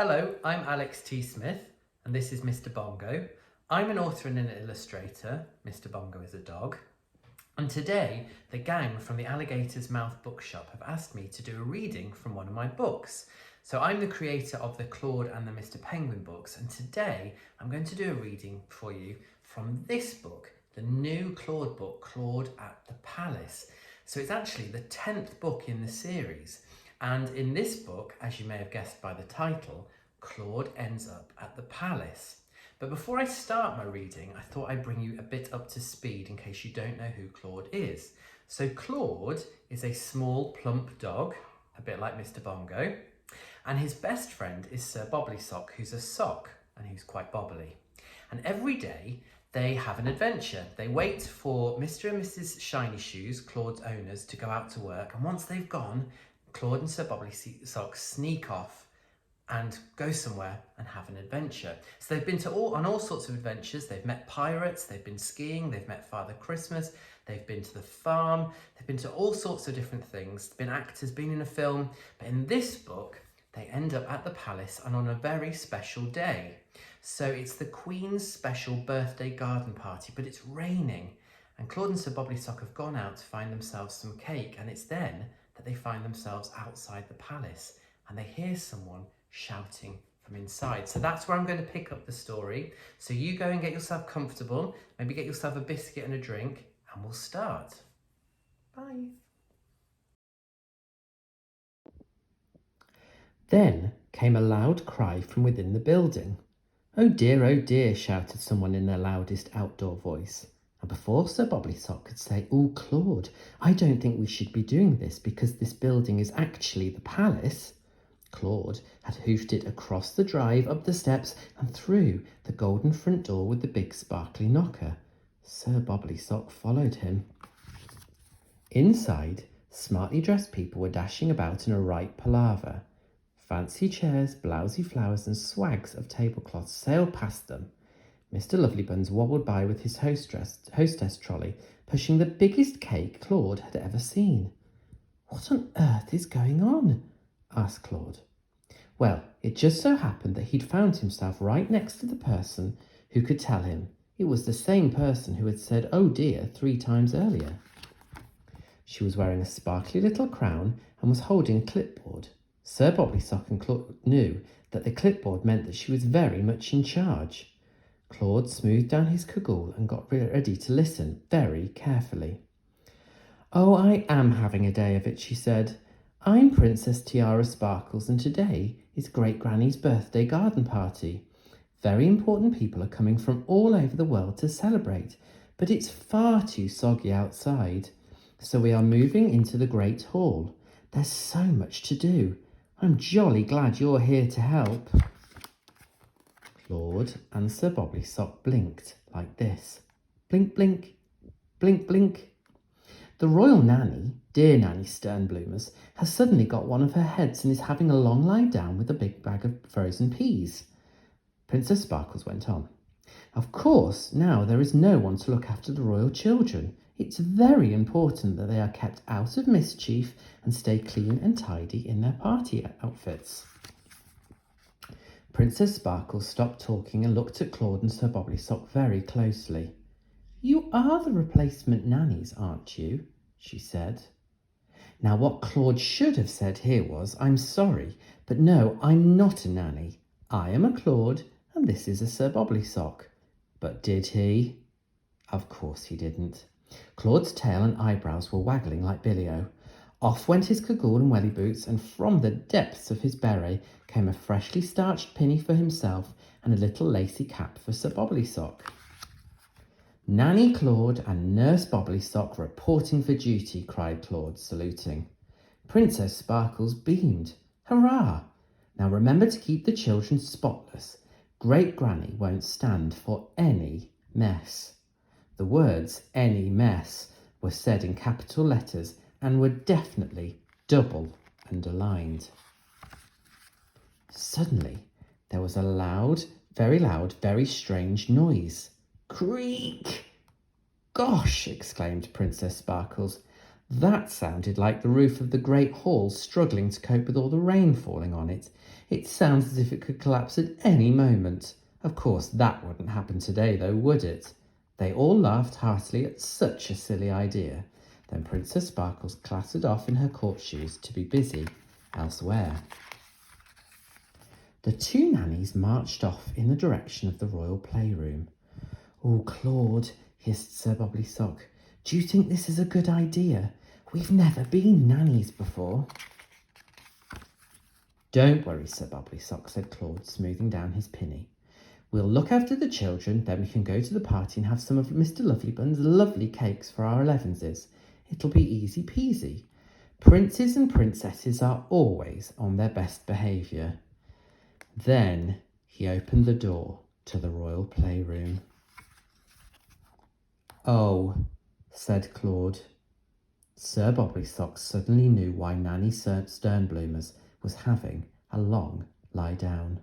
Hello, I'm Alex T. Smith, and this is Mr. Bongo. I'm an author and an illustrator. Mr. Bongo is a dog. And today, the gang from the Alligator's Mouth bookshop have asked me to do a reading from one of my books. So I'm the creator of the Claude and the Mr. Penguin books, and today I'm going to do a reading for you from this book, the new Claude book, Claude at the Palace. So it's actually the 10th book in the series. And in this book, as you may have guessed by the title, Claude ends up at the palace. But before I start my reading, I thought I'd bring you a bit up to speed in case you don't know who Claude is. So Claude is a small, plump dog, a bit like Mr. Bongo, and his best friend is Sir Bobblysock, who's a sock and who's quite bobbly. And every day they have an adventure. They wait for Mr. and Mrs. Shiny Shoes, Claude's owners, to go out to work, and once they've gone, Claude and Sir Bobblysock sneak off and go somewhere and have an adventure. So they've been on all sorts of adventures. They've met pirates, they've been skiing, they've met Father Christmas, they've been to the farm, they've been to all sorts of different things, been actors, been in a film. But in this book, they end up at the palace and on a very special day. So it's the Queen's special birthday garden party, but it's raining. And Claude and Sir Bobblysock have gone out to find themselves some cake, and it's then that they find themselves outside the palace and they hear someone shouting from inside. So that's where I'm going to pick up the story. So you go and get yourself comfortable, maybe get yourself a biscuit and a drink, and we'll start. Bye. Then came a loud cry from within the building. Oh dear, shouted someone in their loudest outdoor voice. And before Sir Bobblysock could say, "Oh, Claude, I don't think we should be doing this because this building is actually the palace," Claude had hoofed it across the drive, up the steps, and through the golden front door with the big sparkly knocker. Sir Bobblysock followed him. Inside, smartly dressed people were dashing about in a right palaver. Fancy chairs, blousy flowers, and swags of tablecloths sailed past them. Mr. Lovelybuns wobbled by with his hostess trolley, pushing the biggest cake Claude had ever seen. "What on earth is going on?" asked Claude. Well, it just so happened that he'd found himself right next to the person who could tell him. It was the same person who had said "oh dear" 3 times earlier. She was wearing a sparkly little crown and was holding a clipboard. Sir Bobblysock and Claude knew that the clipboard meant that she was very much in charge. Claude smoothed down his cagoule and got ready to listen very carefully. "Oh, I am having a day of it," she said. "I'm Princess Tiara Sparkles, and today is Great Granny's birthday garden party. Very important people are coming from all over the world to celebrate, but it's far too soggy outside. So we are moving into the Great Hall. There's so much to do. I'm jolly glad you're here to help." Claude and Sir Bobblysock blinked like this. Blink, blink, blink, blink. The royal nanny, dear Nanny Sternbloomers, has suddenly got one of her heads and is having a long lie down with a big bag of frozen peas. Princess Sparkles went on. "Of course, now there is no one to look after the royal children. It's very important that they are kept out of mischief and stay clean and tidy in their party outfits." Princess Sparkles stopped talking and looked at Claude and Sir Bobblysock very closely. "You are the replacement nannies, aren't you?" she said. Now what Claude should have said here was, "I'm sorry, but no, I'm not a nanny. I am a Claude, and this is a Sir Bobblysock." But did he? Of course he didn't. Claude's tail and eyebrows were waggling like Billy-O. Off went his cagoule and welly boots, and from the depths of his beret came a freshly starched pinny for himself and a little lacy cap for Sir Bobblysock. "Nanny Claude and Nurse Bobblysock reporting for duty," cried Claude, saluting. Princess Sparkles beamed. "Hurrah! Now remember to keep the children spotless. Great Granny won't stand for any mess." The words "any mess" were said in capital letters and were definitely double underlined. Suddenly, there was a loud, very strange noise. "Creak!" "Gosh!" exclaimed Princess Sparkles. That sounded like the roof of the great hall struggling to cope with all the rain falling on it. It sounds as if it could collapse at any moment. Of course, that wouldn't happen today, though, would it? They all laughed heartily at such a silly idea. Then Princess Sparkles clattered off in her court shoes to be busy elsewhere. The two nannies marched off in the direction of the royal playroom. "Oh, Claude," hissed Sir Bobbly Sock, "do you think this is a good idea? We've never been nannies before." "Don't worry, Sir Bobbly Sock," said Claude, smoothing down his pinny. "We'll look after the children, then we can go to the party and have some of Mr. Lovelybuns' lovely cakes for our 11s. It'll be easy peasy. Princes and princesses are always on their best behaviour." Then he opened the door to the royal playroom. "Oh," said Claude. Sir Bobbly Socks suddenly knew why Nanny Sternbloomers was having a long lie down.